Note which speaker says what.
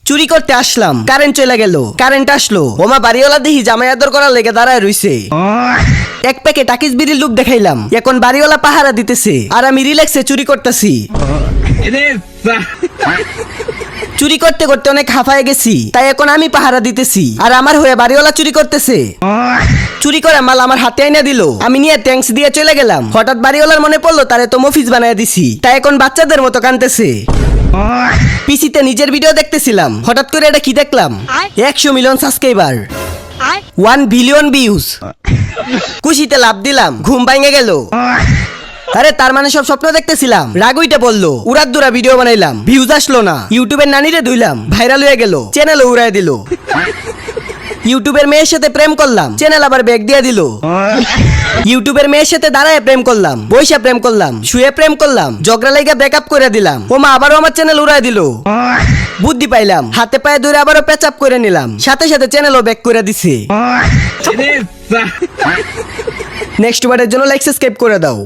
Speaker 1: চুরি করতে আসলাম, কারেন্ট চলে গেল। কারেন্ট আসলো, ওমা বাড়িওয়ালা দেখি জামাই আদর করার লেগে দাঁড়ায় রইছে। এক প্যাকেট টাকিস বিড়ির লুক দেখাইলাম, এখন বাড়িওয়ালা পাহারা দিতেছে আর আমি রিল্যাক্সে চুরি করতেছি। চুরি করতে করতে অনেক হাঁপায়ে গেছি, তাই এখন আমি পাহারা দিতেছি আর আমার হয়ে বাড়িওয়ালা চুরি করতেছে। চুরি করে মাল আমার হাতে আইনা দিল, আমি নিয়ে ট্যাঙ্কস দিয়ে চলে গেলাম। হঠাৎ বাড়িওয়ালার মনে পড়লো তারে তো মফিজ বানায় দিছি, তাই এখন বাচ্চাদের মতো কাঁদতেছে। পিসিতে নিজের ভিডিও দেখতেছিলাম, হঠাৎ করে এটা কি দেখলাম, 100 মিলিয়ন সাবস্ক্রাইবার, 1 বিলিয়ন ভিউজ। খুশিতে লাভ দিলাম, ঘুম ভাঙে গেল। আরে তার মানে সব স্বপ্ন দেখতেছিলাম। রাগুইটা বললো, উড়াদ দুরা ভিডিও বানাইলাম, ভিউজ আসলো না। ইউটিউবের নানিরে ধুইলাম, ভাইরাল হয়ে গেল, চ্যানেলও উড়াই দিল। ইউটিউবের মেয়ের সাথে প্রেম করলাম, চ্যানেল আবার ব্যাক দিয়ে দিল। ইউটিউবের মেয়ের সাথে দাঁড়ায় প্রেম করলাম, বইসা প্রেম করলাম, শুয়ে প্রেম করলাম, ঝগড়া লাইগা ব্রেকআপ করে দিলাম। ওমা আবারও আমার চ্যানেল উড়াই দিল। বুদ্ধি পাইলাম, হাতে পায়ে ধরে আবারও প্যাচআপ করে নিলাম, সাথে সাথে চ্যানেলও ব্যাক করে দিছে। নেক্সট বারের জন্য লাইক সাবস্ক্রাইব করে দাও।